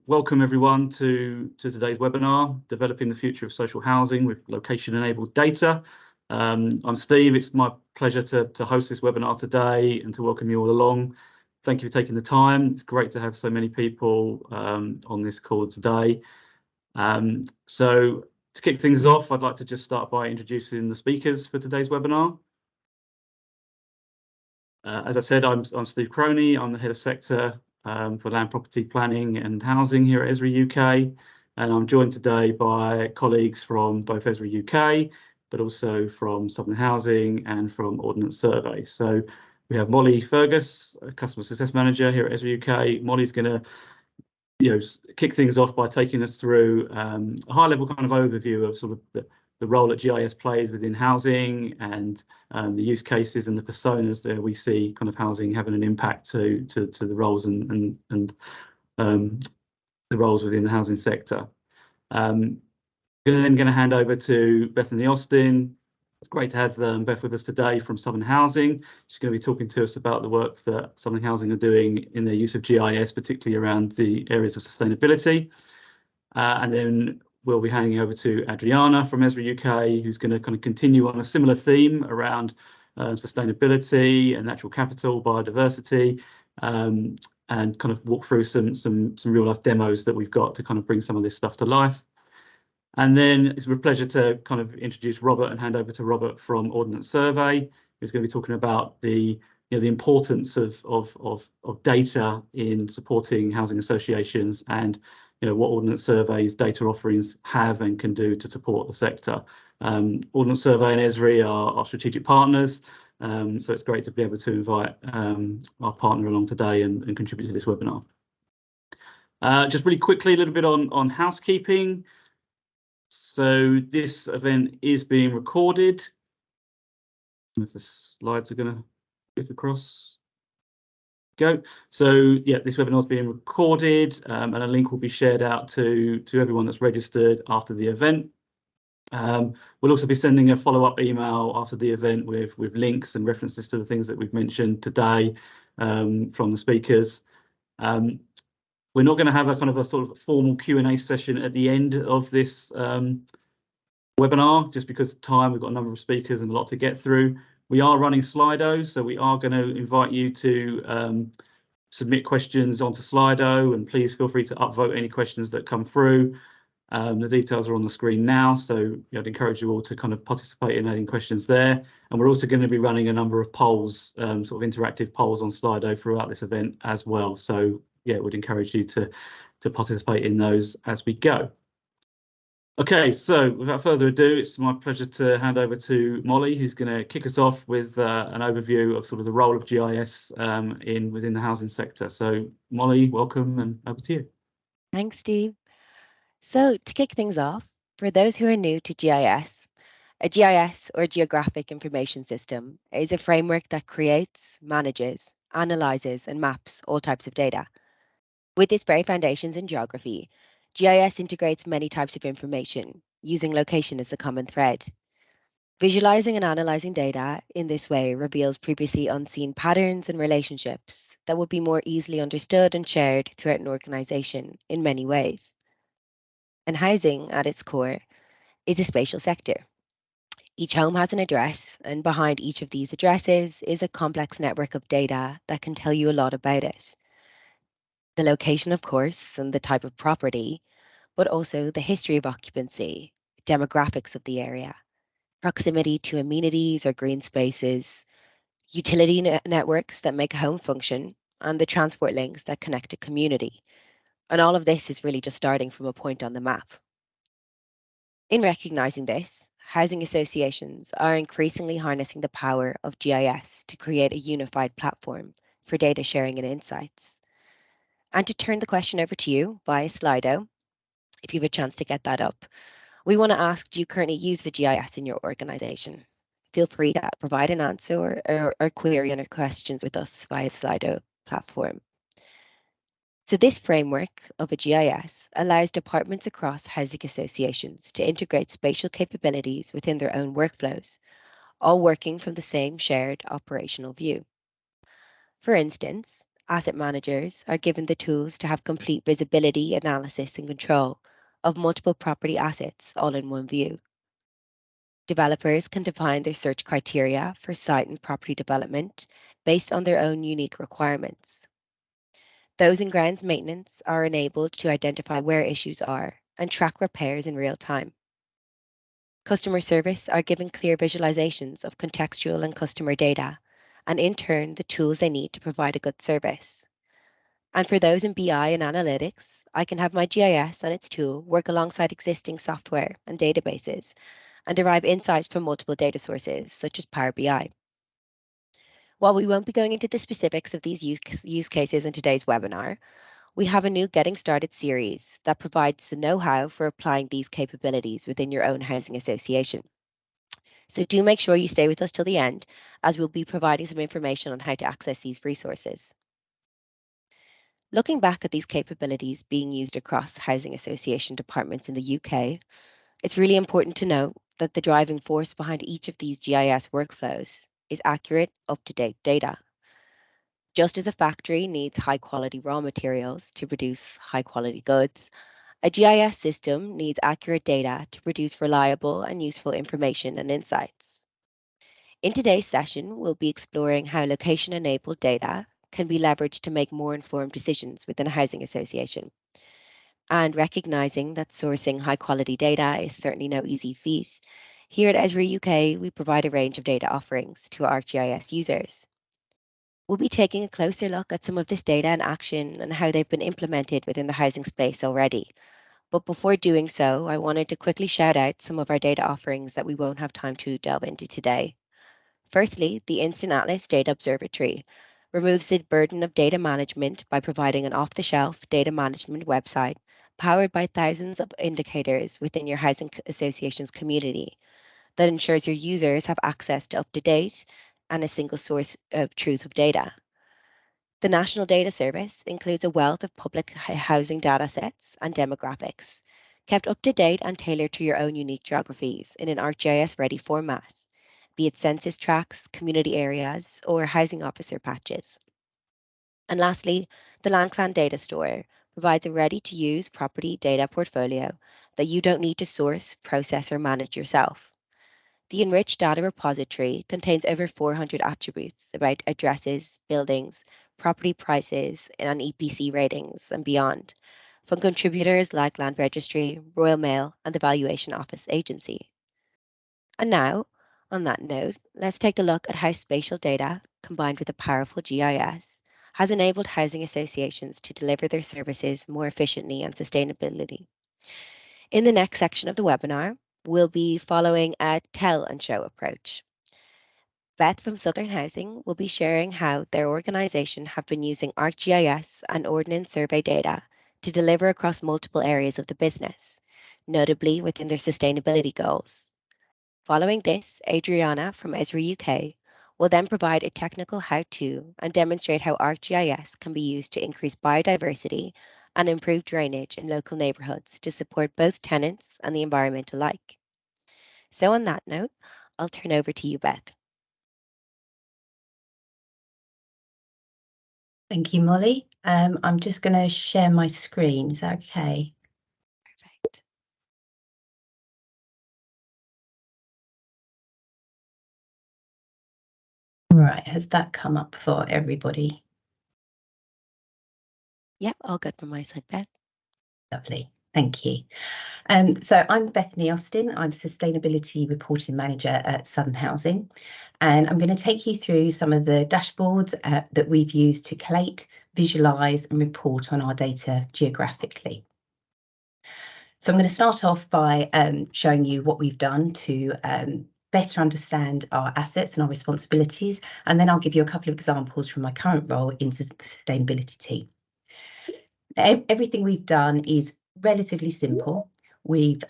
welcome everyone to today's webinar, Developing the Future of Social Housing with Location-Enabled Data. I'm Steve. It's my pleasure to host this webinar today and to welcome you all along. Thank you for taking the time. It's great to have so many people on this call today. So to kick things off, I'd like to just start by introducing the speakers for today's webinar. As I said, I'm Steve Croney. I'm the Head of Sector for Land Property Planning and Housing here at Esri UK. And I'm joined today by colleagues from both Esri UK, but also from Southern Housing and from Ordnance Survey. So we have Molly Fergus, a Customer Success Manager here at Esri UK. Molly's going to kick things off by taking us through a high-level kind of overview of sort of the role that GIS plays within housing and the use cases and the personas that we see kind of housing having an impact to the roles and the roles within the housing sector. Then going to hand over to Bethany Austin. It's great to have Beth with us today from Southern Housing. She's going to be talking to us about the work that Southern Housing are doing in their use of GIS, particularly around the areas of sustainability. And then we'll be handing over to Adriana from Esri UK, who's going to kind of continue on a similar theme around sustainability and natural capital, biodiversity, and kind of walk through some real life demos that we've got to kind of bring some of this stuff to life. And then it's a pleasure to kind of introduce Robert and hand over to Robert from Ordnance Survey, who's going to be talking about the importance of data in supporting housing associations and what Ordnance Survey's data offerings have and can do to support the sector. Ordnance Survey and Esri are our strategic partners, so it's great to be able to invite our partner along today and contribute to this webinar. Just really quickly, a little bit on housekeeping. So this event is being recorded. I don't know if the slides are going to click across. Go. So yeah, this webinar is being recorded and a link will be shared out to everyone that's registered after the event. We'll also be sending a follow-up email after the event with links and references to the things that we've mentioned today from the speakers. We're not going to have a kind of a sort of formal Q&A session at the end of this webinar, just because of time. We've got a number of speakers and a lot to get through. We are running Slido, so we are going to invite you to submit questions onto Slido, and please feel free to upvote any questions that come through. The details are on the screen now, so I'd encourage you all to kind of participate in adding questions there. And we're also going to be running a number of polls, sort of interactive polls on Slido throughout this event as well. So yeah, would encourage you to participate in those as we go. Okay, so without further ado, it's my pleasure to hand over to Molly, who's going to kick us off with an overview of sort of the role of GIS within the housing sector. So Molly, welcome, and over to you. Thanks, Steve. So to kick things off, for those who are new to GIS, a GIS or Geographic Information System is a framework that creates, manages, analyzes, and maps all types of data. With its very foundations in geography, GIS integrates many types of information, using location as a common thread. Visualizing and analyzing data in this way reveals previously unseen patterns and relationships that would be more easily understood and shared throughout an organization in many ways. And housing, at its core, is a spatial sector. Each home has an address, and behind each of these addresses is a complex network of data that can tell you a lot about it. The location, of course, and the type of property, but also the history of occupancy, demographics of the area, proximity to amenities or green spaces, utility networks that make a home function, and the transport links that connect a community. And all of this is really just starting from a point on the map. In recognizing this, housing associations are increasingly harnessing the power of GIS to create a unified platform for data sharing and insights. And to turn the question over to you via Slido, if you have a chance to get that up, we want to ask, do you currently use the GIS in your organization? Feel free to provide an answer or query on your questions with us via the Slido platform. So this framework of a GIS allows departments across housing associations to integrate spatial capabilities within their own workflows, all working from the same shared operational view. For instance, asset managers are given the tools to have complete visibility, analysis, and control of multiple property assets all in one view. Developers can define their search criteria for site and property development based on their own unique requirements. Those in grounds maintenance are enabled to identify where issues are and track repairs in real time. Customer service are given clear visualizations of contextual and customer data, and in turn, the tools they need to provide a good service. And for those in BI and analytics, I can have my GIS and its tool work alongside existing software and databases and derive insights from multiple data sources, such as Power BI. While we won't be going into the specifics of these use cases in today's webinar, we have a new Getting Started series that provides the know-how for applying these capabilities within your own housing association. So do make sure you stay with us till the end, as we'll be providing some information on how to access these resources. Looking back at these capabilities being used across housing association departments in the UK, it's really important to note that the driving force behind each of these GIS workflows is accurate, up-to-date data. Just as a factory needs high-quality raw materials to produce high-quality goods, a GIS system needs accurate data to produce reliable and useful information and insights. In today's session, we'll be exploring how location-enabled data can be leveraged to make more informed decisions within a housing association. And recognizing that sourcing high-quality data is certainly no easy feat, here at Esri UK, we provide a range of data offerings to our ArcGIS users. We'll be taking a closer look at some of this data in action and how they've been implemented within the housing space already. But before doing so, I wanted to quickly shout out some of our data offerings that we won't have time to delve into today. Firstly, the Instant Atlas Data Observatory removes the burden of data management by providing an off-the-shelf data management website powered by thousands of indicators within your housing association's community that ensures your users have access to up-to-date and a single source of truth of data. The National Data Service includes a wealth of public housing data sets and demographics, kept up to date and tailored to your own unique geographies in an ArcGIS-ready format, be it census tracts, community areas, or housing officer patches. And lastly, the LandClan Data Store provides a ready-to-use property data portfolio that you don't need to source, process, or manage yourself. The enriched data repository contains over 400 attributes about addresses, buildings, property prices, and EPC ratings and beyond, from contributors like Land Registry, Royal Mail, and the Valuation Office Agency. And now, on that note, let's take a look at how spatial data, combined with a powerful GIS, has enabled housing associations to deliver their services more efficiently and sustainably. In the next section of the webinar, we'll be following a tell and show approach. Beth from Southern Housing will be sharing how their organisation have been using ArcGIS and Ordnance Survey data to deliver across multiple areas of the business, notably within their sustainability goals. Following this, Adriana from Esri UK will then provide a technical how-to and demonstrate how ArcGIS can be used to increase biodiversity and improve drainage in local neighbourhoods to support both tenants and the environment alike. So on that note, I'll turn over to you, Beth. Thank you, Molly. I'm just going to share my screen. Is that okay? Perfect. Right, has that come up for everybody? Yep, all good from my side, Beth. Lovely, thank you. So I'm Bethany Austin. I'm Sustainability Reporting Manager at Southern Housing, and I'm going to take you through some of the dashboards that we've used to collate, visualise and report on our data geographically. So I'm going to start off by showing you what we've done to better understand our assets and our responsibilities, and then I'll give you a couple of examples from my current role in the sustainability team. Everything we've done is relatively simple. We've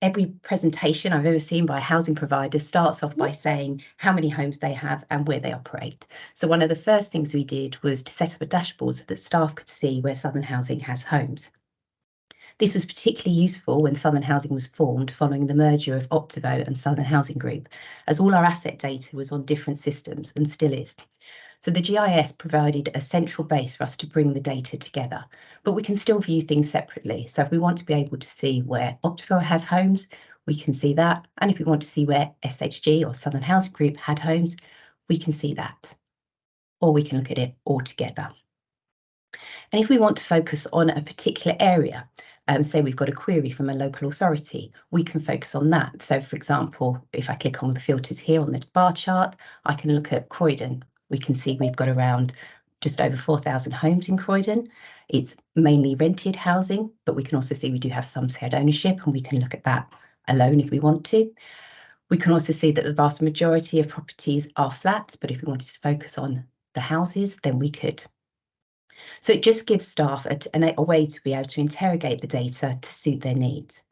every presentation I've ever seen by a housing provider starts off by saying how many homes they have and where they operate. So one of the first things we did was to set up a dashboard so that staff could see where Southern Housing has homes. This was particularly useful when Southern Housing was formed following the merger of Optivo and Southern Housing Group, as all our asset data was on different systems and still is. So the GIS provided a central base for us to bring the data together, but we can still view things separately. So if we want to be able to see where Oxford has homes, we can see that. And if we want to see where SHG or Southern Housing Group had homes, we can see that. Or we can look at it all together. And if we want to focus on a particular area, say we've got a query from a local authority, we can focus on that. So for example, if I click on the filters here on the bar chart, I can look at Croydon. We can see we've got around just over 4,000 homes in Croydon. It's mainly rented housing, but we can also see we do have some shared ownership, and we can look at that alone if we want to. We can also see that the vast majority of properties are flats, but if we wanted to focus on the houses, then we could. So it just gives staff a way to be able to interrogate the data to suit their needs.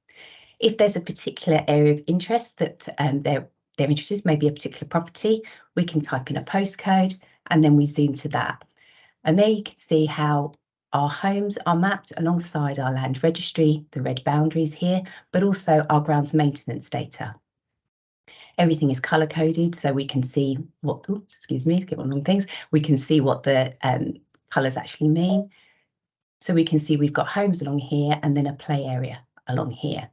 If there's a particular area of interest that they're interested in, maybe a particular property, we can type in a postcode and then we zoom to that. And there you can see how our homes are mapped alongside our land registry, the red boundaries here, but also our grounds maintenance data. Everything is color coded, so we can see what, oops, excuse me, get one of things. We can see what the colours actually mean. So we can see we've got homes along here and then a play area along here.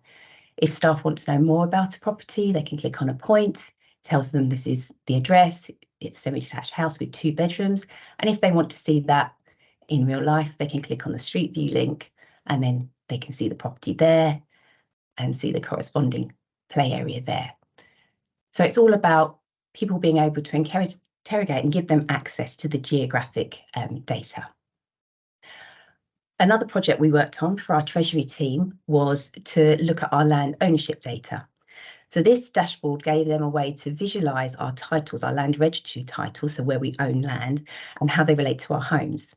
If staff want to know more about a property, they can click on a point, tells them this is the address, it's a semi-detached house with 2 bedrooms. And if they want to see that in real life, they can click on the Street View link and then they can see the property there and see the corresponding play area there. So it's all about people being able to interrogate and give them access to the geographic data. Another project we worked on for our Treasury team was to look at our land ownership data. So this dashboard gave them a way to visualise our titles, our land registry titles, so where we own land, and how they relate to our homes.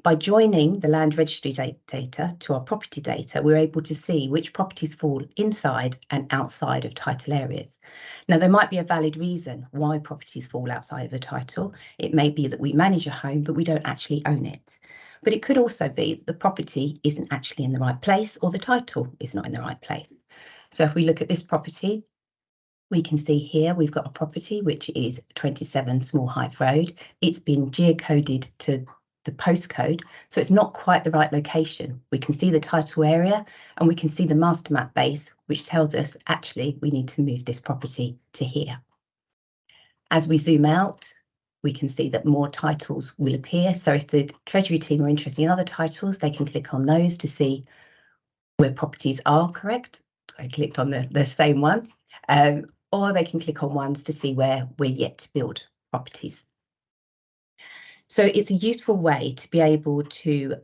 By joining the land registry data to our property data, we're able to see which properties fall inside and outside of title areas. Now, there might be a valid reason why properties fall outside of a title. It may be that we manage a home, but we don't actually own it. But it could also be that the property isn't actually in the right place or the title is not in the right place. So if we look at this property, we can see here we've got a property which is 27 Small Hythe Road. It's been geocoded to the postcode, so it's not quite the right location. We can see the title area and we can see the master map base, which tells us actually we need to move this property to here. As we zoom out, we can see that more titles will appear. So if the Treasury team are interested in other titles, they can click on those to see where properties are correct. I clicked on the same one, or they can click on ones to see where we're yet to build properties. So it's a useful way to be able to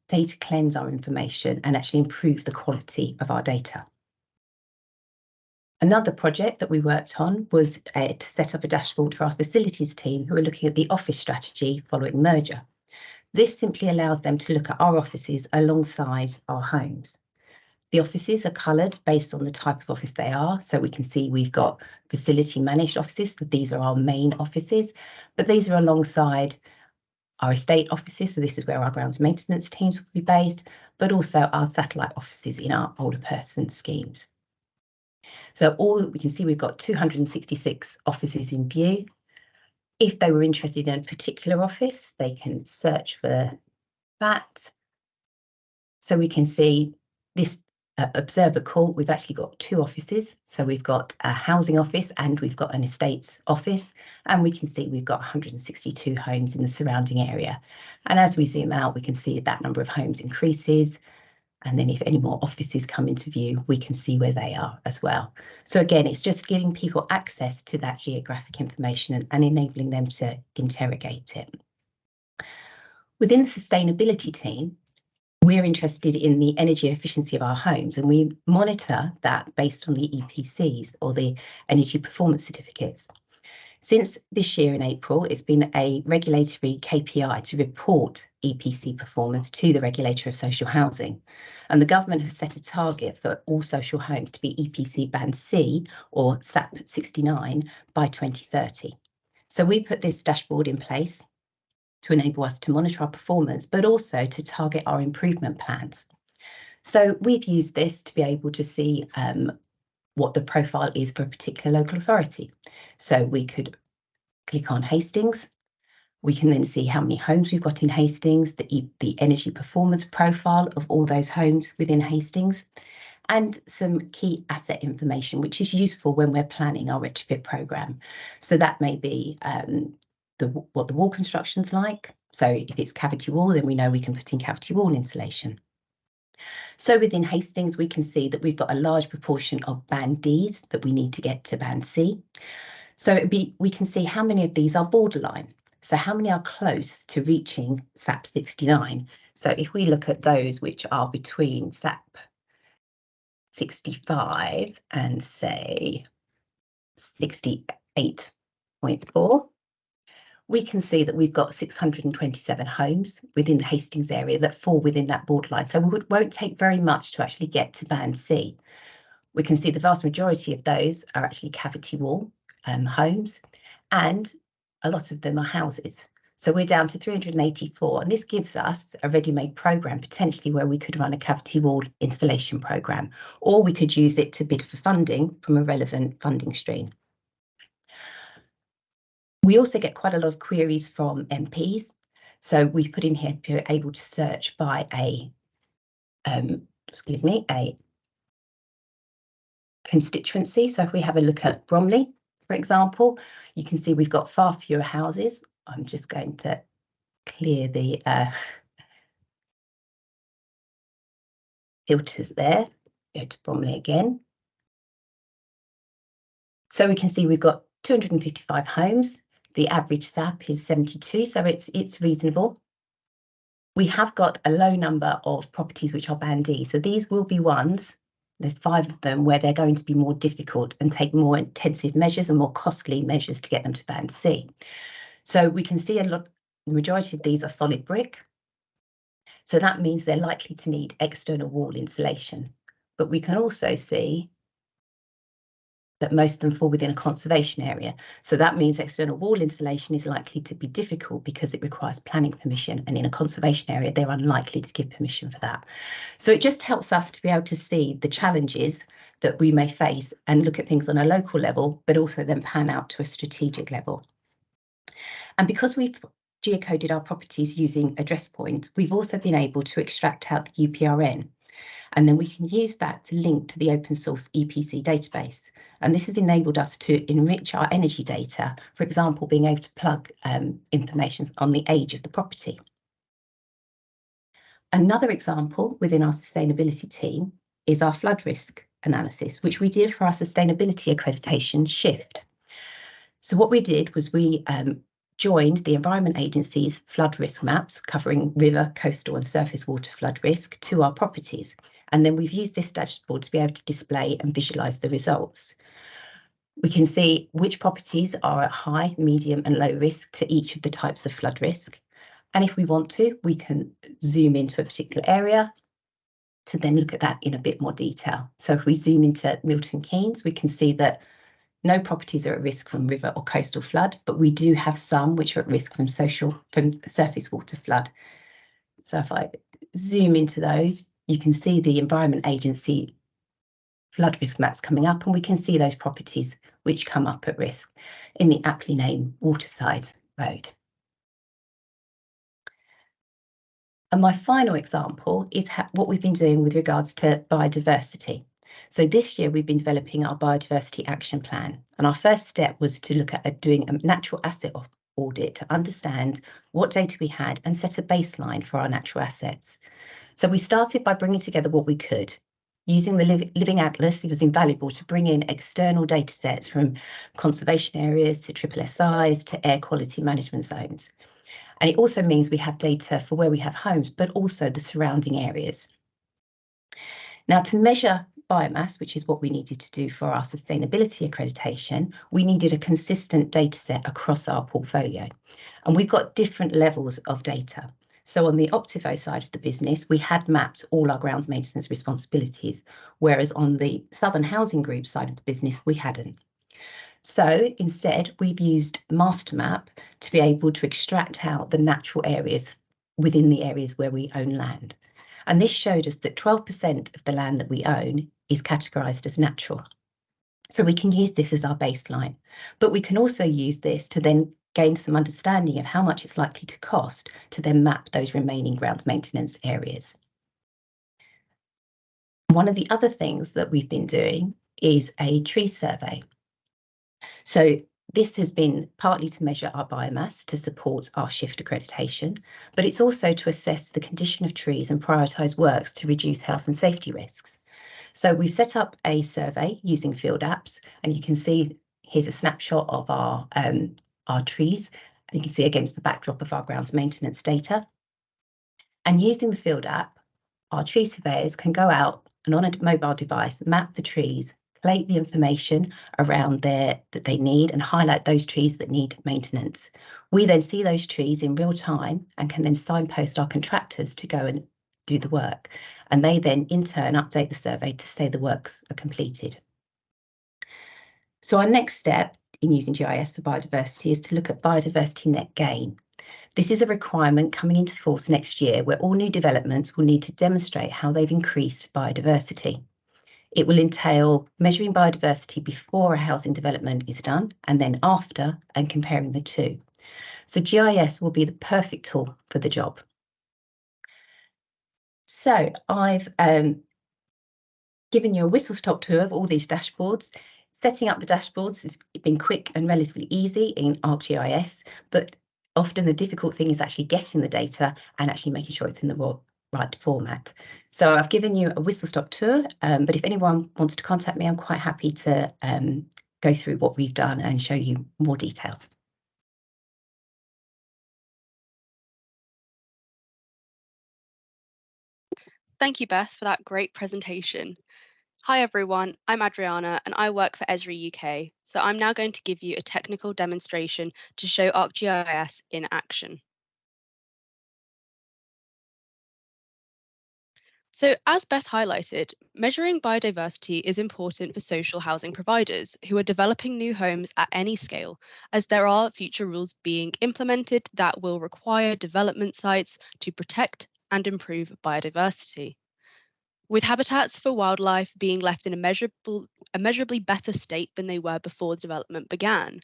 data cleanse our information and actually improve the quality of our data. Another project that we worked on was to set up a dashboard for our facilities team who are looking at the office strategy following merger. This simply allows them to look at our offices alongside our homes. The offices are coloured based on the type of office they are. So we can see we've got facility managed offices. These are our main offices, but these are alongside our estate offices, so this is where our grounds maintenance teams will be based, but also our satellite offices in our older person schemes. So we can see we've got 266 offices in view. If they were interested in a particular office, they can search for that. So we can see this observer call, we've actually got 2 offices. So we've got a housing office and we've got an estates office, and we can see we've got 162 homes in the surrounding area. And as we zoom out, we can see that number of homes increases. And then if any more offices come into view, we can see where they are as well. So again, it's just giving people access to that geographic information and enabling them to interrogate it. Within the sustainability team, we're interested in the energy efficiency of our homes, and we monitor that based on the EPCs, or the energy performance certificates. Since this year in April, it's been a regulatory KPI to report EPC performance to the regulator of social housing. And the government has set a target for all social homes to be EPC band C, or SAP 69, by 2030. So we put this dashboard in place to enable us to monitor our performance, but also to target our improvement plans. So we've used this to be able to see what the profile is for a particular local authority. So we could click on Hastings, We can then see how many homes we've got in Hastings, the energy performance profile of all those homes within Hastings, and some key asset information, which is useful when we're planning our retrofit programme. So that may be what the wall construction's like. So if it's cavity wall, then we know we can put in cavity wall insulation. So within Hastings, we can see that we've got a large proportion of band Ds that we need to get to band C. So we can see how many of these are borderline. So how many are close to reaching SAP 69? So if we look at those which are between SAP 65 and say 68.4, we can see that we've got 627 homes within the Hastings area that fall within that borderline. So we won't take very much to actually get to band C. We can see the vast majority of those are actually cavity wall homes, and a lot of them are houses. So we're down to 384, and this gives us a ready-made programme potentially where we could run a cavity wall installation programme, or we could use it to bid for funding from a relevant funding stream. We also get quite a lot of queries from MPs. So we've put in here if you're able to search by a constituency. So if we have a look at Bromley, for example, you can see we've got far fewer houses. I'm just going to clear the filters there. Go to Bromley again. So we can see we've got 255 homes. The average SAP is 72, so it's reasonable. We have got a low number of properties which are band D. So these will be ones, there's 5 of them, where they're going to be more difficult and take more intensive measures and more costly measures to get them to band C. So we can see the majority of these are solid brick. So that means they're likely to need external wall insulation. But we can also see that most of them fall within a conservation area. So that means external wall insulation is likely to be difficult because it requires planning permission, and in a conservation area, they're unlikely to give permission for that. So it just helps us to be able to see the challenges that we may face and look at things on a local level, but also then pan out to a strategic level. And because we've geocoded our properties using address points, we've also been able to extract out the UPRN. And then we can use that to link to the open source EPC database. And this has enabled us to enrich our energy data, for example, being able to plug information on the age of the property. Another example within our sustainability team is our flood risk analysis, which we did for our sustainability accreditation shift. So what we did was we joined the Environment Agency's flood risk maps covering river, coastal and surface water flood risk to our properties. And then we've used this dashboard to be able to display and visualise the results. We can see which properties are at high, medium and low risk to each of the types of flood risk. And if we want to, we can zoom into a particular area to then look at that in a bit more detail. So if we zoom into Milton Keynes, we can see that no properties are at risk from river or coastal flood, but we do have some which are at risk from surface water flood. So if I zoom into those, you can see the Environment Agency flood risk maps coming up, and we can see those properties which come up at risk in the aptly named Waterside Road. And my final example is what we've been doing with regards to biodiversity. So this year we've been developing our biodiversity action plan, and our first step was to look at doing a natural asset audit to understand what data we had and set a baseline for our natural assets. So we started by bringing together what we could. Using the Living Atlas, it was invaluable to bring in external data sets from conservation areas to SSSIs to air quality management zones. And it also means we have data for where we have homes, but also the surrounding areas. Now, to measure biomass, which is what we needed to do for our sustainability accreditation, we needed a consistent data set across our portfolio. And we've got different levels of data. So on the Optivo side of the business, we had mapped all our grounds maintenance responsibilities, whereas on the Southern Housing Group side of the business, we hadn't. So instead, we've used MasterMap to be able to extract out the natural areas within the areas where we own land. And this showed us that 12% of the land that we own is categorised as natural. So we can use this as our baseline, but we can also use this to then gain some understanding of how much it's likely to cost to then map those remaining grounds maintenance areas. One of the other things that we've been doing is a tree survey. So this has been partly to measure our biomass to support our shift accreditation, but it's also to assess the condition of trees and prioritise works to reduce health and safety risks. So we've set up a survey using field apps, and you can see here's a snapshot of our trees. And you can see against the backdrop of our grounds maintenance data. And using the field app, our tree surveyors can go out and on a mobile device, map the trees, collate the information around there that they need and highlight those trees that need maintenance. We then see those trees in real time and can then signpost our contractors to go and do the work. And they then in turn update the survey to say the works are completed. So our next step in using GIS for biodiversity is to look at biodiversity net gain. This is a requirement coming into force next year where all new developments will need to demonstrate how they've increased biodiversity. It will entail measuring biodiversity before a housing development is done and then after and comparing the two. So GIS will be the perfect tool for the job. So I've given you a whistle-stop tour of all these dashboards. Setting up the dashboards has been quick and relatively easy in ArcGIS, but often the difficult thing is actually getting the data and actually making sure it's in the right format. So I've given you a whistle-stop tour, but if anyone wants to contact me, I'm quite happy to go through what we've done and show you more details. Thank you, Beth, for that great presentation. Hi everyone, I'm Adriana and I work for Esri UK. So I'm now going to give you a technical demonstration to show ArcGIS in action. So as Beth highlighted, measuring biodiversity is important for social housing providers who are developing new homes at any scale, as there are future rules being implemented that will require development sites to protect and improve biodiversity, with habitats for wildlife being left in a measurably better state than they were before the development began.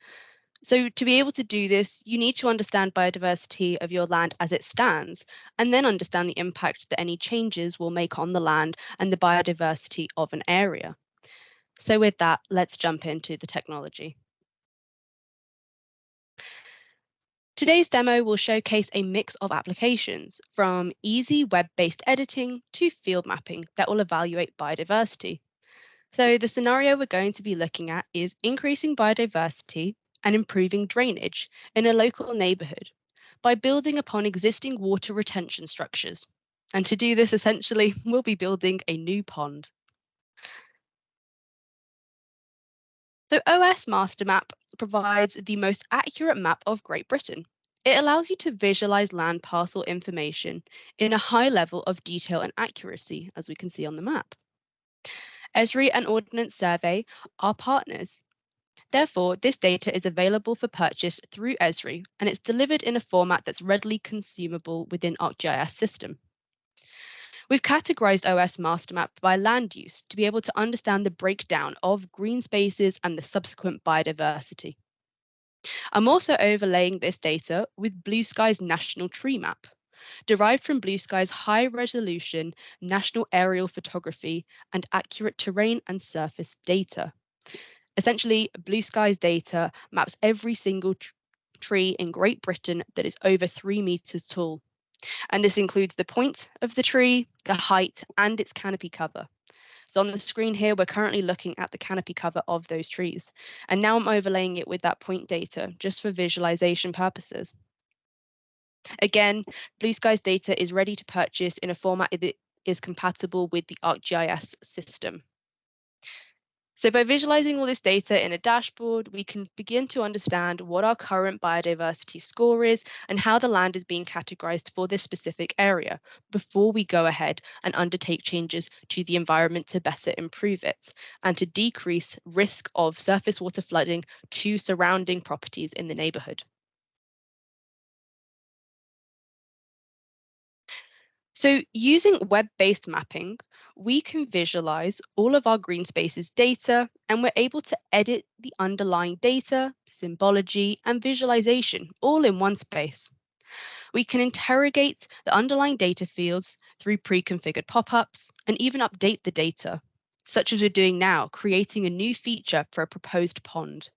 So to be able to do this, you need to understand biodiversity of your land as it stands, and then understand the impact that any changes will make on the land and the biodiversity of an area. So with that, let's jump into the technology. Today's demo will showcase a mix of applications, from easy web-based editing to field mapping that will evaluate biodiversity. So the scenario we're going to be looking at is increasing biodiversity and improving drainage in a local neighbourhood by building upon existing water retention structures. And to do this, essentially, we'll be building a new pond. So OS Master Map provides the most accurate map of Great Britain. It allows you to visualize land parcel information in a high level of detail and accuracy, as we can see on the map. Esri and Ordnance Survey are partners. Therefore, this data is available for purchase through Esri, and it's delivered in a format that's readily consumable within ArcGIS system. We've categorized OS Master Map by land use to be able to understand the breakdown of green spaces and the subsequent biodiversity. I'm also overlaying this data with Blue Sky's National Tree Map, derived from Blue Sky's high-resolution national aerial photography and accurate terrain and surface data. Essentially, Blue Sky's data maps every single tree in Great Britain that is over 3 meters tall. And this includes the point of the tree, the height, and its canopy cover. So on the screen here, we're currently looking at the canopy cover of those trees. And now I'm overlaying it with that point data just for visualization purposes. Again, Blue Sky's data is ready to purchase in a format that is compatible with the ArcGIS system. So by visualizing all this data in a dashboard, we can begin to understand what our current biodiversity score is and how the land is being categorized for this specific area before we go ahead and undertake changes to the environment to better improve it and to decrease risk of surface water flooding to surrounding properties in the neighborhood. So using web-based mapping, we can visualize all of our green spaces data, and we're able to edit the underlying data, symbology, and visualization all in one space. We can interrogate the underlying data fields through pre-configured pop-ups and even update the data, such as we're doing now, creating a new feature for a proposed pond.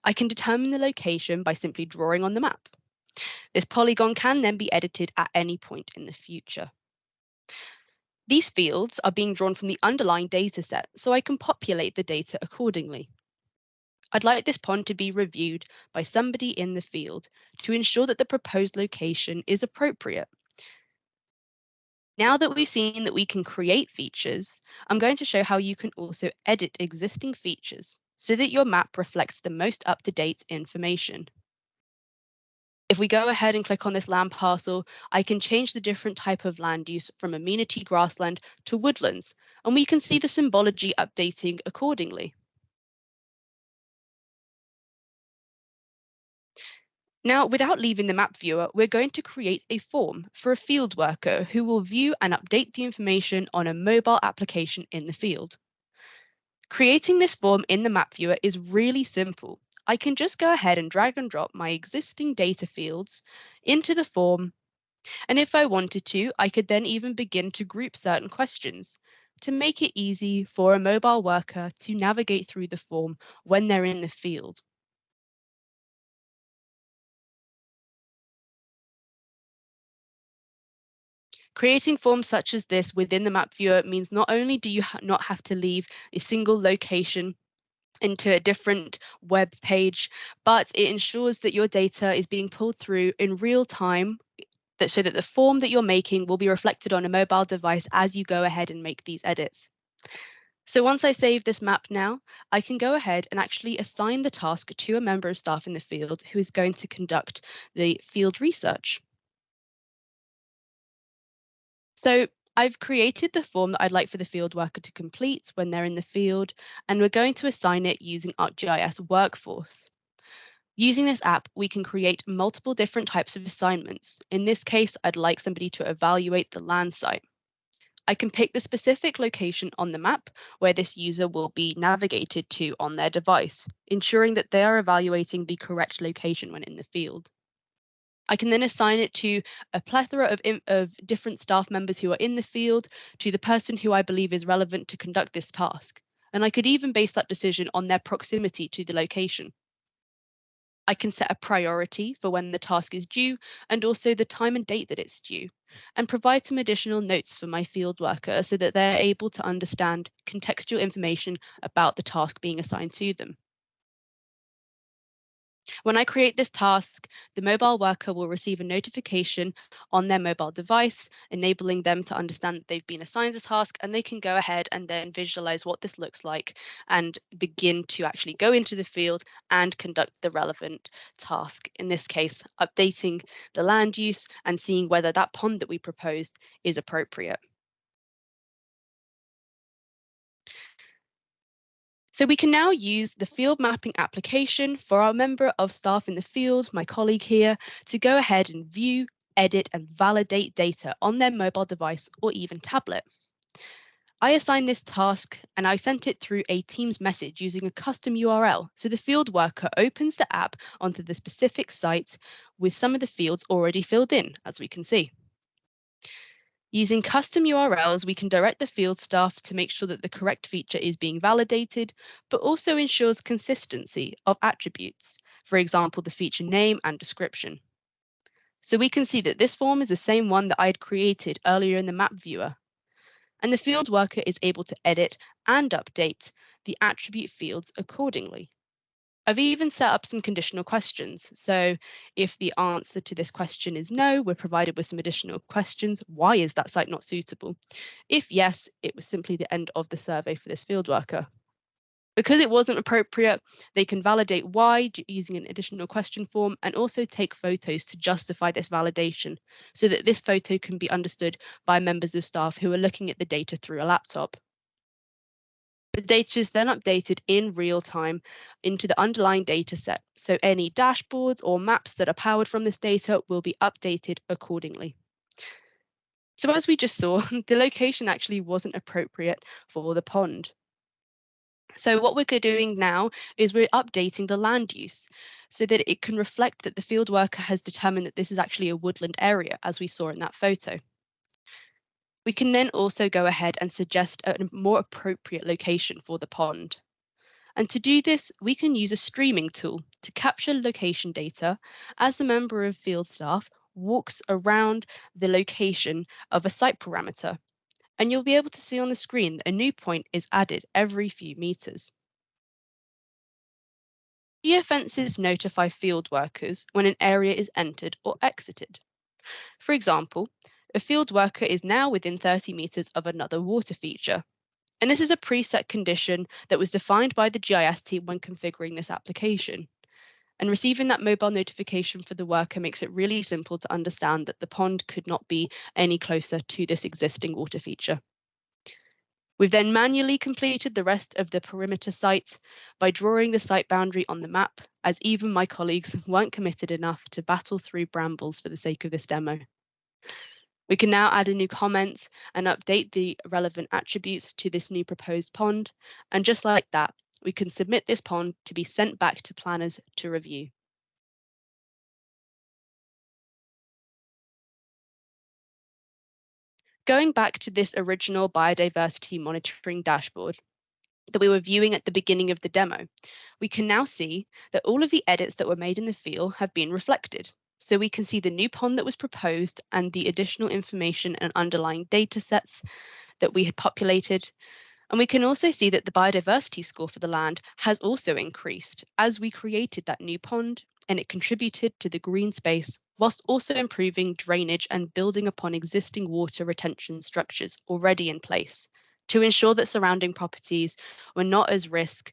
I can determine the location by simply drawing on the map. This polygon can then be edited at any point in the future. These fields are being drawn from the underlying data set, so I can populate the data accordingly. I'd like this pond to be reviewed by somebody in the field to ensure that the proposed location is appropriate. Now that we've seen that we can create features, I'm going to show how you can also edit existing features so that your map reflects the most up-to-date information. If we go ahead and click on this land parcel, I can change the different type of land use from amenity grassland to woodlands, and we can see the symbology updating accordingly. Now, without leaving the map viewer, we're going to create a form for a field worker who will view and update the information on a mobile application in the field. Creating this form in the map viewer is really simple. I can just go ahead and drag and drop my existing data fields into the form. And if I wanted to, I could then even begin to group certain questions to make it easy for a mobile worker to navigate through the form when they're in the field. Creating forms such as this within the map viewer means not only do you not have to leave a single location into a different web page, but it ensures that your data is being pulled through in real time so that the form that you're making will be reflected on a mobile device as you go ahead and make these edits. So once I save this map now, I can go ahead and actually assign the task to a member of staff in the field who is going to conduct the field research. So I've created the form that I'd like for the field worker to complete when they're in the field, and we're going to assign it using ArcGIS Workforce. Using this app, we can create multiple different types of assignments. In this case, I'd like somebody to evaluate the land site. I can pick the specific location on the map where this user will be navigated to on their device, ensuring that they are evaluating the correct location when in the field. I can then assign it to a plethora of different staff members who are in the field, to the person who I believe is relevant to conduct this task. And I could even base that decision on their proximity to the location. I can set a priority for when the task is due and also the time and date that it's due, and provide some additional notes for my field worker so that they're able to understand contextual information about the task being assigned to them. When I create this task, the mobile worker will receive a notification on their mobile device, enabling them to understand that they've been assigned a task, and they can go ahead and then visualize what this looks like and begin to actually go into the field and conduct the relevant task. In this case, updating the land use and seeing whether that pond that we proposed is appropriate. So we can now use the field mapping application for our member of staff in the field, my colleague here, to go ahead and view, edit, and validate data on their mobile device or even tablet. I assigned this task and I sent it through a Teams message using a custom URL. So the field worker opens the app onto the specific site with some of the fields already filled in, as we can see. Using custom URLs, we can direct the field staff to make sure that the correct feature is being validated, but also ensures consistency of attributes, for example, the feature name and description. So we can see that this form is the same one that I had created earlier in the map viewer, and the field worker is able to edit and update the attribute fields accordingly. I've even set up some conditional questions. So if the answer to this question is no, we're provided with some additional questions. Why is that site not suitable? If yes, it was simply the end of the survey for this field worker. Because it wasn't appropriate, they can validate why using an additional question form and also take photos to justify this validation so that this photo can be understood by members of staff who are looking at the data through a laptop. The data is then updated in real time into the underlying data set, so any dashboards or maps that are powered from this data will be updated accordingly. So as we just saw, the location actually wasn't appropriate for the pond. So what we're doing now is we're updating the land use so that it can reflect that the field worker has determined that this is actually a woodland area, as we saw in that photo. We can then also go ahead and suggest a more appropriate location for the pond. And to do this, we can use a streaming tool to capture location data as the member of field staff walks around the location of a site parameter. And you'll be able to see on the screen that a new point is added every few meters. Geofences notify field workers when an area is entered or exited. For example, a field worker is now within 30 meters of another water feature. And this is a preset condition that was defined by the GIS team when configuring this application. And receiving that mobile notification for the worker makes it really simple to understand that the pond could not be any closer to this existing water feature. We've then manually completed the rest of the perimeter site by drawing the site boundary on the map, as even my colleagues weren't committed enough to battle through brambles for the sake of this demo. We can now add a new comment and update the relevant attributes to this new proposed pond. And just like that, we can submit this pond to be sent back to planners to review. Going back to this original biodiversity monitoring dashboard that we were viewing at the beginning of the demo, we can now see that all of the edits that were made in the field have been reflected. So we can see the new pond that was proposed and the additional information and underlying data sets that we had populated. And we can also see that the biodiversity score for the land has also increased as we created that new pond, and it contributed to the green space whilst also improving drainage and building upon existing water retention structures already in place to ensure that surrounding properties were not as risk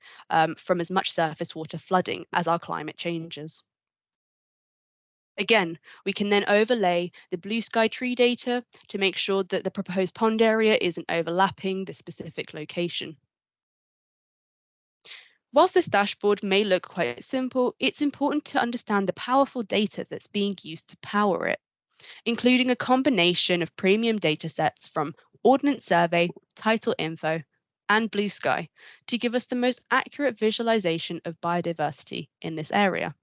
from as much surface water flooding as our climate changes. Again, we can then overlay the blue sky tree data to make sure that the proposed pond area isn't overlapping the specific location. Whilst this dashboard may look quite simple, it's important to understand the powerful data that's being used to power it, including a combination of premium data sets from Ordnance Survey, Title Info, and Blue Sky to give us the most accurate visualization of biodiversity in this area.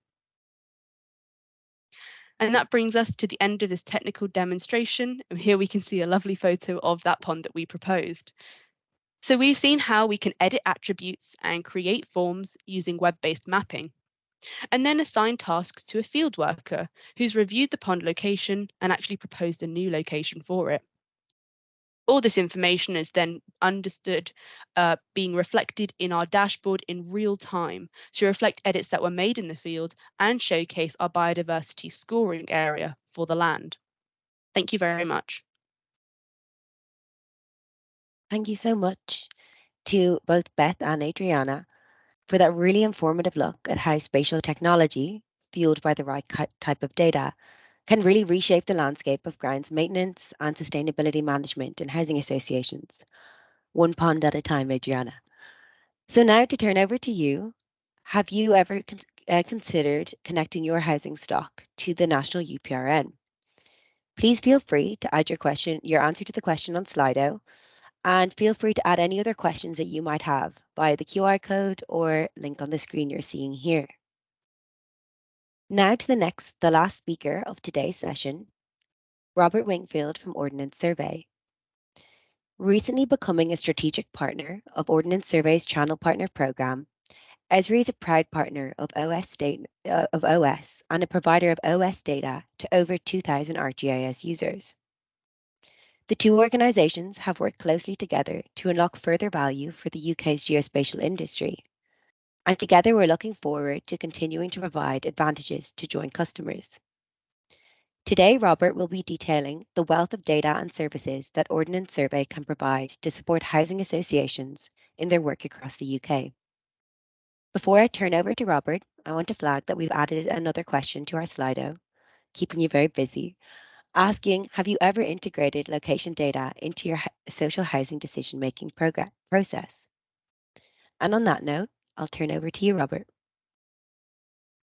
And that brings us to the end of this technical demonstration. And here we can see a lovely photo of that pond that we proposed. So we've seen how we can edit attributes and create forms using web-based mapping, and then assign tasks to a field worker who's reviewed the pond location and actually proposed a new location for it. All this information is then understood, being reflected in our dashboard in real time to reflect edits that were made in the field and showcase our biodiversity scoring area for the land. Thank you very much. Thank you so much to both Beth and Adriana for that really informative look at how spatial technology, fueled by the right type of data, can really reshape the landscape of grounds maintenance and sustainability management in housing associations. One pond at a time, Adriana. So now to turn over to you, have you ever considered connecting your housing stock to the national UPRN? Please feel free to add your answer to the question on Slido, and feel free to add any other questions that you might have via the QR code or link on the screen you're seeing here. Now to the last speaker of today's session, Robert Wingfield from Ordnance Survey. Recently becoming a strategic partner of Ordnance Survey's Channel Partner Programme, Esri is a proud partner of OS and a provider of OS data to over 2,000 ArcGIS users. The two organisations have worked closely together to unlock further value for the UK's geospatial industry, and together we're looking forward to continuing to provide advantages to joint customers. Today, Robert will be detailing the wealth of data and services that Ordnance Survey can provide to support housing associations in their work across the UK. Before I turn over to Robert, I want to flag that we've added another question to our Slido, keeping you very busy, asking, have you ever integrated location data into your social housing decision-making process? And on that note, I'll turn over to you, Robert.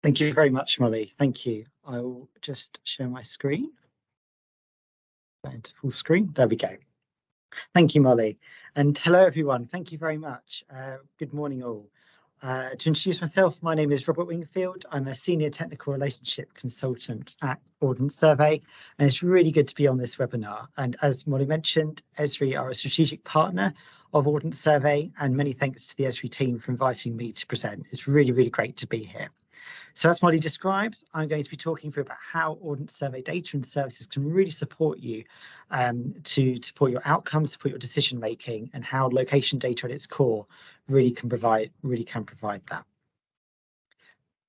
Thank you very much, Molly. Thank you. I will just share my screen. that into full screen. There we go. Thank you, Molly. And hello, everyone. Thank you very much. Good morning, all. To introduce myself, my name is Robert Wingfield. I'm a Senior Technical Relationship Consultant at Ordnance Survey, and it's really good to be on this webinar. And as Molly mentioned, Esri are a strategic partner of Ordnance Survey, and many thanks to the Esri team for inviting me to present. It's really, really great to be here. So as Molly describes, I'm going to be talking through about how Ordnance Survey data and services can really support you to support your outcomes, support your decision making, and how location data at its core really can provide that.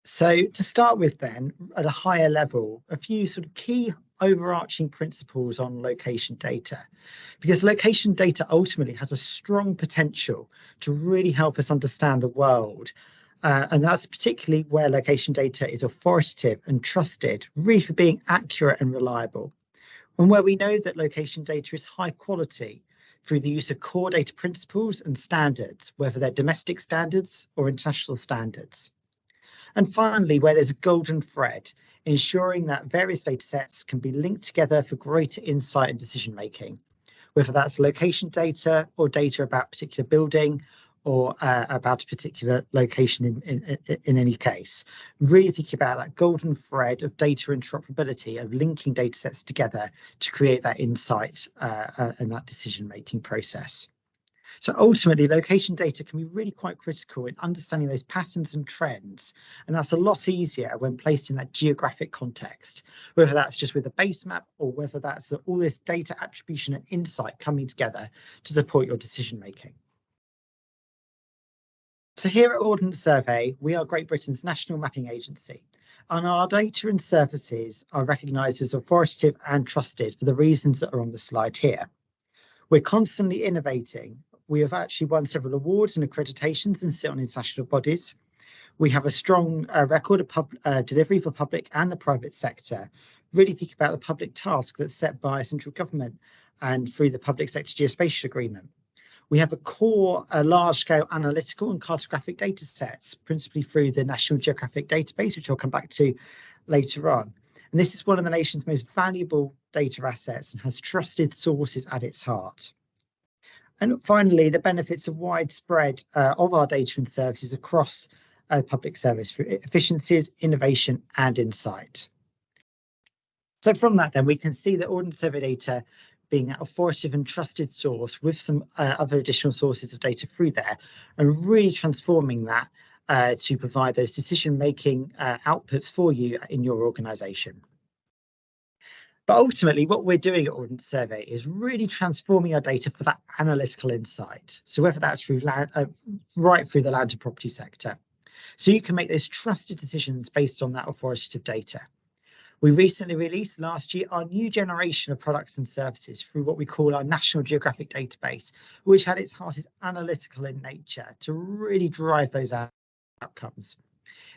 So to start with then, at a higher level, a few sort of key overarching principles on location data, because location data ultimately has a strong potential to really help us understand the world. And that's particularly where location data is authoritative and trusted, really for being accurate and reliable. And where we know that location data is high quality through the use of core data principles and standards, whether they're domestic standards or international standards. And finally, where there's a golden thread, ensuring that various data sets can be linked together for greater insight and decision making, whether that's location data or data about a particular building or about a particular location in any case. Really thinking about that golden thread of data interoperability, of linking data sets together to create that insight and that decision-making process. So ultimately, location data can be really quite critical in understanding those patterns and trends, and that's a lot easier when placed in that geographic context, whether that's just with a base map or whether that's all this data attribution and insight coming together to support your decision-making. So here at Ordnance Survey, we are Great Britain's national mapping agency, and our data and services are recognised as authoritative and trusted for the reasons that are on the slide here. We're constantly innovating. We have actually won several awards and accreditations and sit on international bodies. We have a strong record of delivery for public and the private sector, really think about the public task that's set by central government and through the public sector geospatial agreement. We have a core large-scale analytical and cartographic data sets, principally through the National Geographic Database, which I'll come back to later on. And this is one of the nation's most valuable data assets and has trusted sources at its heart. And finally, the benefits of widespread of our data and services across public service for efficiencies, innovation, and insight. So from that, then, we can see that Ordnance Survey data being that authoritative and trusted source with some other additional sources of data through there, and really transforming that to provide those decision-making outputs for you in your organisation. But ultimately, what we're doing at Ordnance Survey is really transforming our data for that analytical insight. So whether that's through right through the land and property sector, so you can make those trusted decisions based on that authoritative data. We recently released last year our new generation of products and services through what we call our National Geographic Database, which at its heart is analytical in nature to really drive those outcomes.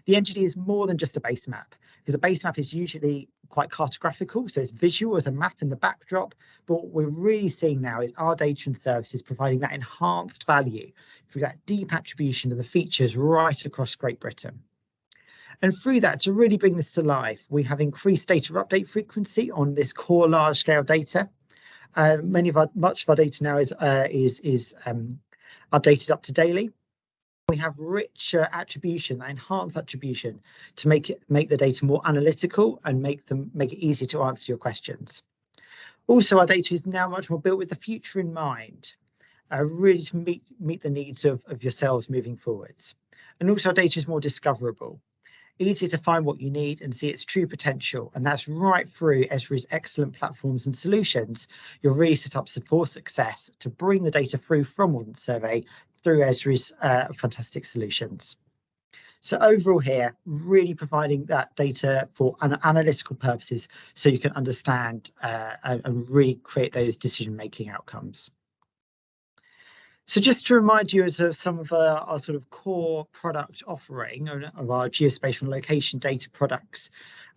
The NGD is more than just a base map, because a base map is usually quite cartographical, so it's visual as a map in the backdrop. But what we're really seeing now is our data and services providing that enhanced value through that deep attribution of the features right across Great Britain. And through that, to really bring this to life, we have increased data update frequency on this core large-scale data. Much of our data now is updated up to daily. We have richer attribution, that enhanced attribution, to make the data more analytical and make it easier to answer your questions. Also, our data is now much more built with the future in mind, really to meet the needs of yourselves moving forwards. And also, our data is more discoverable, easier to find what you need and see its true potential. And that's right through Esri's excellent platforms and solutions. You're really set up for success to bring the data through from Ordnance Survey through Esri's fantastic solutions. So overall here, really providing that data for analytical purposes so you can understand and really create those decision-making outcomes. So just to remind you of some of our sort of core product offering of our geospatial and location data products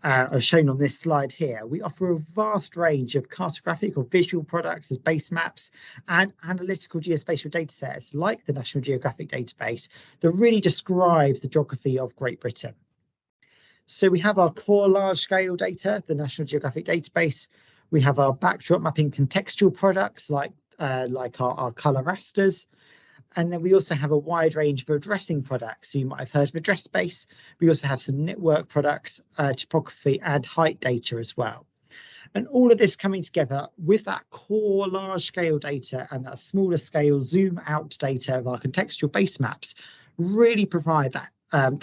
are shown on this slide here. We offer a vast range of cartographic or visual products as base maps and analytical geospatial data sets like the National Geographic Database that really describe the geography of Great Britain. So we have our core large scale data, the National Geographic Database. We have our backdrop mapping contextual products like our colour rasters. And then we also have a wide range of addressing products. So you might have heard of address space. We also have some network products, topography and height data as well. And all of this coming together with that core large scale data and that smaller scale zoom out data of our contextual base maps really provide that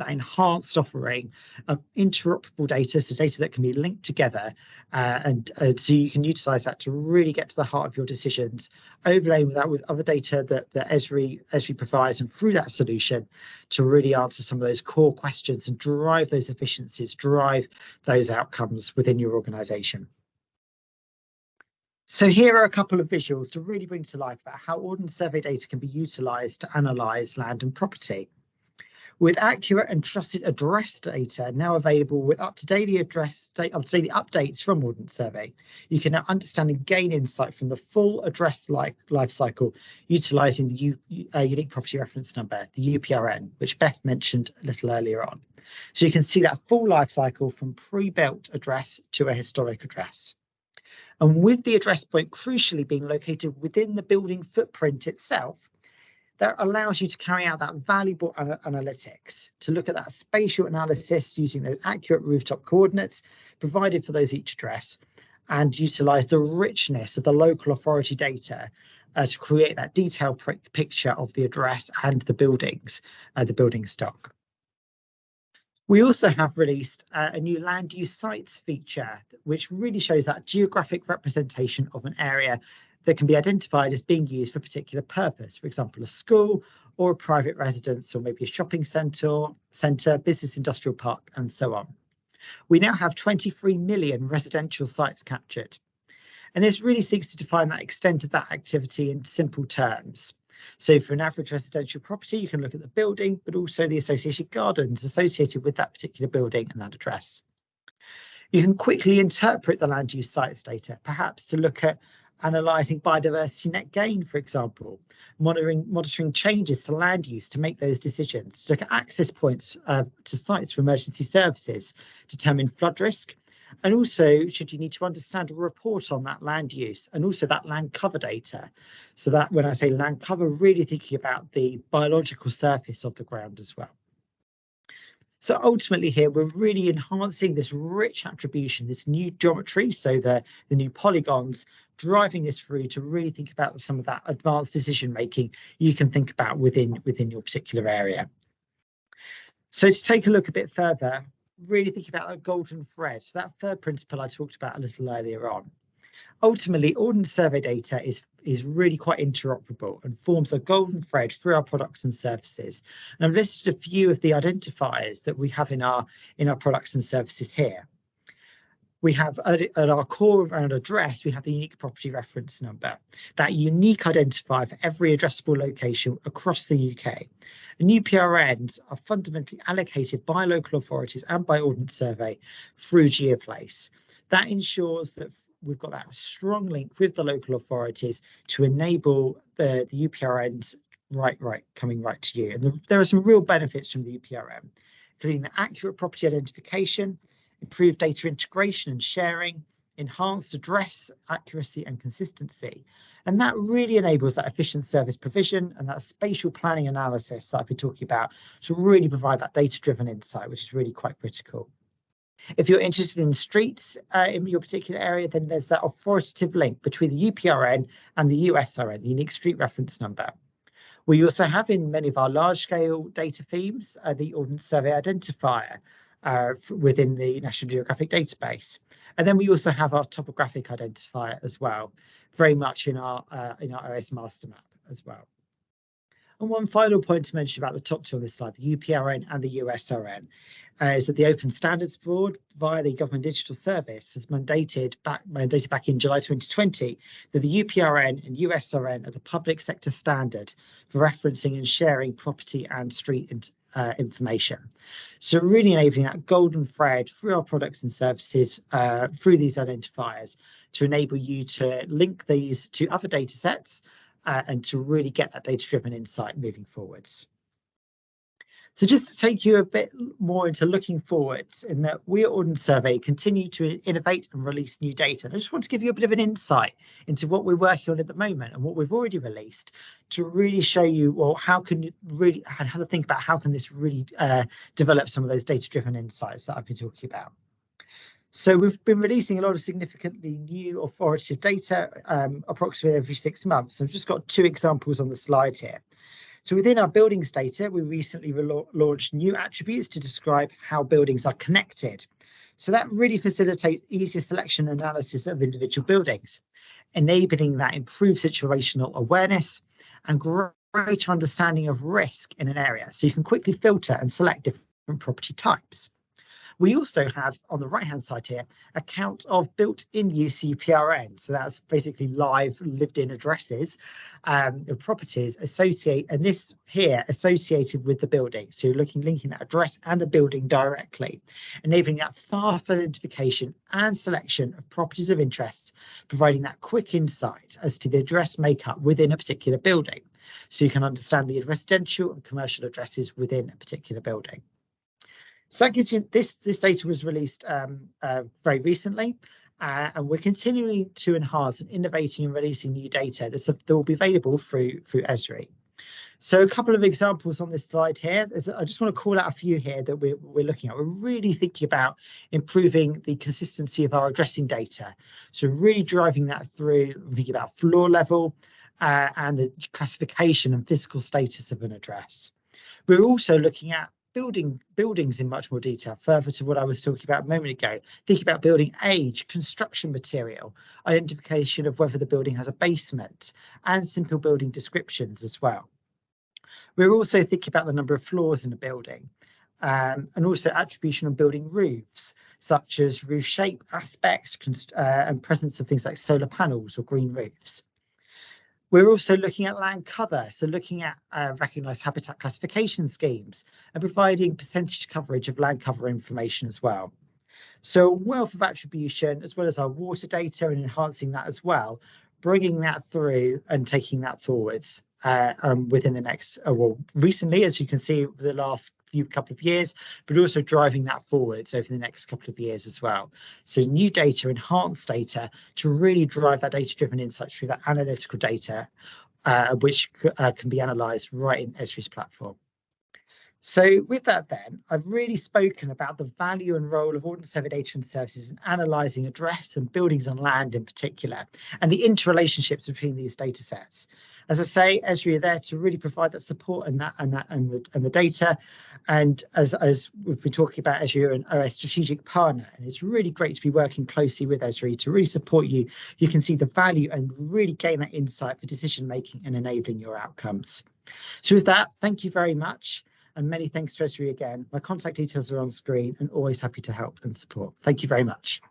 enhanced offering of interoperable data, so data that can be linked together, and so you can utilize that to really get to the heart of your decisions, overlaying that with other data that Esri provides, and through that solution to really answer some of those core questions and drive those efficiencies, drive those outcomes within your organization. So here are a couple of visuals to really bring to life about how Ordnance Survey data can be utilised to analyse land and property. With accurate and trusted address data now available with up-to-date updates from Ordnance Survey, you can now understand and gain insight from the full address life cycle utilising the Unique Property Reference Number, the UPRN, which Beth mentioned a little earlier on. So you can see that full life cycle from pre-built address to a historic address. And with the address point crucially being located within the building footprint itself, that allows you to carry out that valuable analytics, to look at that spatial analysis using those accurate rooftop coordinates provided for those each address, and utilise the richness of the local authority data to create that detailed picture of the address and the buildings, the building stock. We also have released a new land use sites feature, which really shows that geographic representation of an area that can be identified as being used for a particular purpose, for example, a school or a private residence, or maybe a shopping centre, business industrial park, and so on. We now have 23 million residential sites captured. And this really seeks to define that extent of that activity in simple terms. So for an average residential property, you can look at the building, but also the associated gardens associated with that particular building and that address. You can quickly interpret the land use sites data, perhaps to look at analysing biodiversity net gain, for example, monitoring changes to land use to make those decisions, to look at access points to sites for emergency services, determine flood risk, and also should you need to understand a report on that land use and also that land cover data. So that when I say land cover, really thinking about the biological surface of the ground as well. So ultimately here, we're really enhancing this rich attribution, this new geometry, so the new polygons, driving this through to really think about some of that advanced decision making you can think about within your particular area. So to take a look a bit further, really think about that golden thread, so that third principle I talked about a little earlier on. Ultimately, Ordnance Survey data is really quite interoperable and forms a golden thread through our products and services. And I've listed a few of the identifiers that we have in our products and services here. We have at our core around address, we have the Unique Property Reference Number, that unique identifier for every addressable location across the UK. And UPRNs are fundamentally allocated by local authorities and by Ordnance Survey through GeoPlace. That ensures that we've got that strong link with the local authorities to enable the UPRNs coming right to you. And there are some real benefits from the UPRN, including the accurate property identification, improved data integration and sharing, enhanced address accuracy and consistency. And that really enables that efficient service provision and that spatial planning analysis that I've been talking about to really provide that data-driven insight, which is really quite critical. If you're interested in streets in your particular area, then there's that authoritative link between the UPRN and the USRN, the Unique Street Reference Number. We also have in many of our large-scale data themes the Ordnance Survey identifier within the National Geographic database. And then we also have our topographic identifier as well, very much in our OS master map as well. And one final point to mention about the top two on this slide, the UPRN and the USRN, is that the Open Standards Board via the Government Digital Service has mandated back in July 2020 that the UPRN and USRN are the public sector standard for referencing and sharing property and street information. So really enabling that golden thread through our products and services, through these identifiers, to enable you to link these to other data sets and to really get that data-driven insight moving forwards. So just to take you a bit more into looking forwards, in that we at Ordnance Survey continue to innovate and release new data. And I just want to give you a bit of an insight into what we're working on at the moment and what we've already released to really show you, well, how can you really have to think about how can this really develop some of those data-driven insights that I've been talking about. So we've been releasing a lot of significantly new authoritative data approximately every 6 months. I've just got 2 examples on the slide here. So within our buildings data, we recently launched new attributes to describe how buildings are connected. So that really facilitates easier selection and analysis of individual buildings, enabling that improved situational awareness and greater understanding of risk in an area. So you can quickly filter and select different property types. We also have on the right-hand side here a count of built-in UCPRN. So that's basically live lived-in addresses of properties associated with the building. So you're linking that address and the building directly, enabling that fast identification and selection of properties of interest, providing that quick insight as to the address makeup within a particular building. So you can understand the residential and commercial addresses within a particular building. So that gives you this data was released very recently, and we're continuing to enhance and innovating and releasing new data that will be available through Esri. So a couple of examples on this slide here. I just want to call out a few here that we're looking at. We're really thinking about improving the consistency of our addressing data. So really driving that through, thinking about floor level and the classification and physical status of an address. We're also looking at buildings in much more detail, further to what I was talking about a moment ago, thinking about building age, construction material, identification of whether the building has a basement, and simple building descriptions as well. We're also thinking about the number of floors in a building, and also attribution on building roofs, such as roof shape, aspect, and presence of things like solar panels or green roofs. We're also looking at land cover, so looking at recognised habitat classification schemes and providing percentage coverage of land cover information as well. So a wealth of attribution, as well as our water data and enhancing that as well, bringing that through and taking that forwards within the next, recently, as you can see, over the last couple of years, but also driving that forwards over the next couple of years as well. So new data, enhanced data to really drive that data-driven insights through that analytical data, which can be analysed right in Esri's platform. So with that then, I've really spoken about the value and role of Ordnance Survey data and services in analysing address and buildings on land in particular, and the interrelationships between these data sets. As I say, Esri are there to really provide that support and the data. And as we've been talking about, Esri are an OS strategic partner, and it's really great to be working closely with Esri to really support you. You can see the value and really gain that insight for decision making and enabling your outcomes. So with that, thank you very much. And many thanks to Esri again. My contact details are on screen and always happy to help and support. Thank you very much.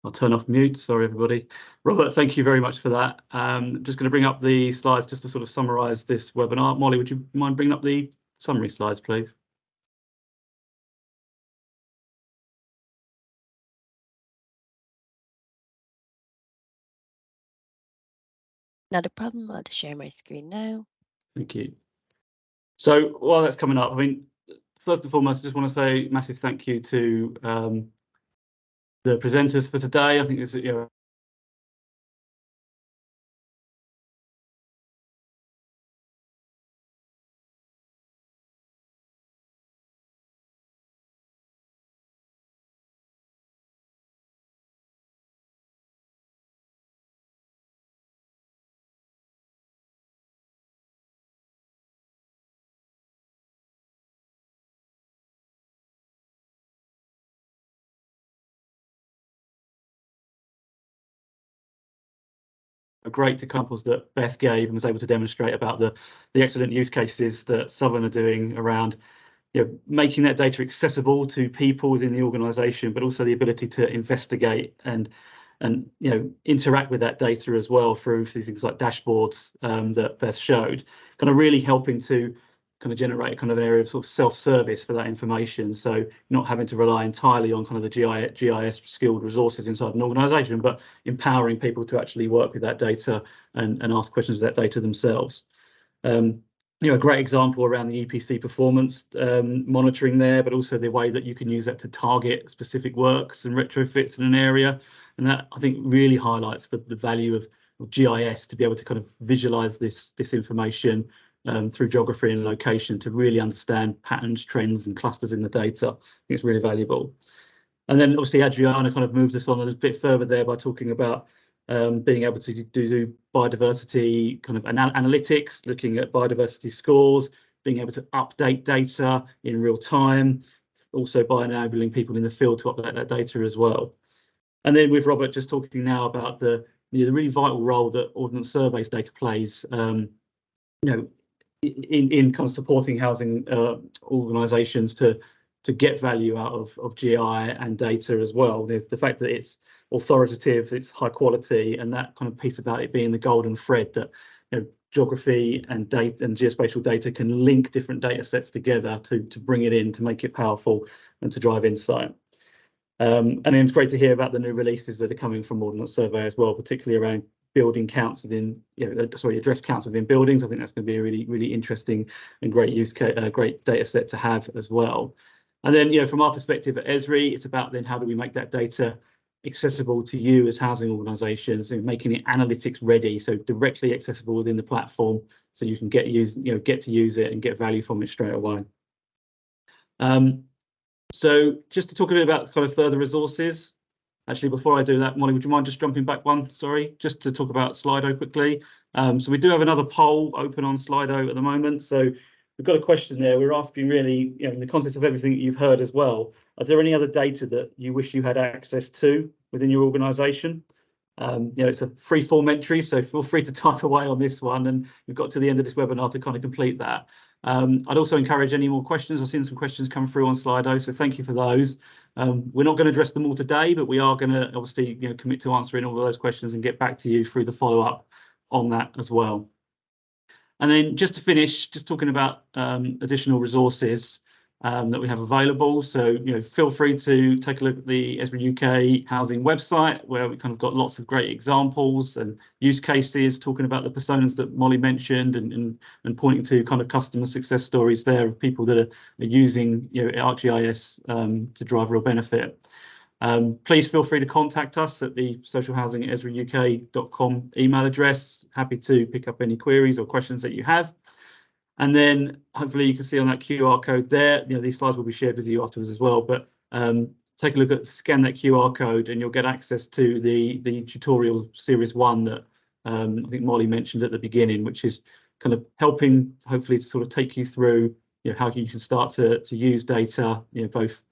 I'll turn off mute. Sorry, everybody. Robert, thank you very much for that. I'm just going to bring up the slides just to sort of summarise this webinar. Molly, would you mind bringing up the summary slides, please? Not a problem. I'll just share my screen now. Thank you. So while that's coming up, I mean, first and foremost, I just want to say massive thank you to the presenters for today. I think it's great examples that Beth gave and was able to demonstrate about the excellent use cases that Southern are doing around making that data accessible to people within the organisation, but also the ability to investigate and and interact with that data as well through these things like dashboards that Beth showed, kind of really helping to kind of generate kind of an area of sort of self-service for that information. So not having to rely entirely on kind of the GIS skilled resources inside an organisation, but empowering people to actually work with that data and ask questions of that data themselves. A great example around the EPC performance monitoring there, but also the way that you can use that to target specific works and retrofits in an area. And that, I think, really highlights the value of GIS to be able to kind of visualize this information through geography and location to really understand patterns, trends and clusters in the data. I think it's really valuable. And then obviously Adriana kind of moved us on a bit further there by talking about being able to do biodiversity kind of analytics, looking at biodiversity scores, being able to update data in real time, also by enabling people in the field to update that data as well. And then with Robert just talking now about the really vital role that Ordnance Survey's data plays, in kind of supporting housing organisations to get value out of GI and data as well. The fact that it's authoritative, it's high quality, and that kind of piece about it being the golden thread that geography and data and geospatial data can link different data sets together to bring it in, to make it powerful and to drive insight. And then it's great to hear about the new releases that are coming from Ordnance Survey as well, particularly around building counts within, address counts within buildings. I think that's going to be a really, really interesting and great use case, great data set to have as well. And then, from our perspective at Esri, it's about then how do we make that data accessible to you as housing organisations and making it analytics ready, so directly accessible within the platform, so you can get to use it and get value from it straight away. So just to talk a bit about kind of further resources. Actually, before I do that, Molly, would you mind just jumping back one? Sorry, just to talk about Slido quickly. So we do have another poll open on Slido at the moment. So we've got a question there. We're asking really, in the context of everything that you've heard as well, is there any other data that you wish you had access to within your organisation? It's a free form entry, so feel free to type away on this one, and we've got to the end of this webinar to kind of complete that. I'd also encourage any more questions. I've seen some questions come through on Slido, so thank you for those. We're not going to address them all today, but we are going to obviously commit to answering all of those questions and get back to you through the follow-up on that as well. And then just to finish, just talking about additional resources that we have available. So, feel free to take a look at the Esri UK housing website, where we kind of got lots of great examples and use cases, talking about the personas that Molly mentioned and pointing to kind of customer success stories there of people that are using ArcGIS to drive real benefit. Please feel free to contact us at the socialhousing@esriuk.com email address. Happy to pick up any queries or questions that you have. And then hopefully you can see on that QR code there, these slides will be shared with you afterwards as well, but take a look at, scan that QR code and you'll get access to the tutorial series 1 that I think Molly mentioned at the beginning, which is kind of helping hopefully to sort of take you through how you can start to use data, both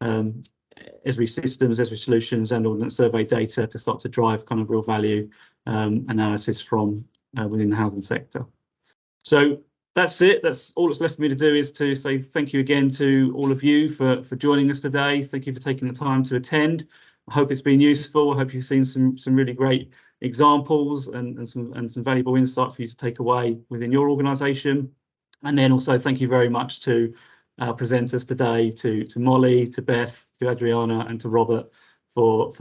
Esri systems, Esri solutions and Ordnance Survey data to start to drive kind of real value analysis from within the housing sector. So that's it. That's all that's left for me to do, is to say thank you again to all of you for joining us today. Thank you for taking the time to attend. I hope it's been useful. I hope you've seen some really great examples and some valuable insight for you to take away within your organisation. And then also thank you very much to our presenters today, to Molly, to Beth, to Adriana and to Robert for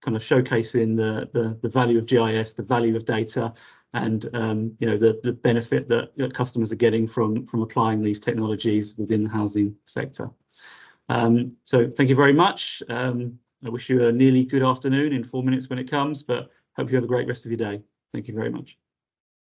kind of showcasing the value of GIS, the value of data, and the benefit that customers are getting from applying these technologies within the housing sector. So thank you very much. I wish you a nearly good afternoon in 4 minutes when it comes, but hope you have a great rest of your day. Thank you very much.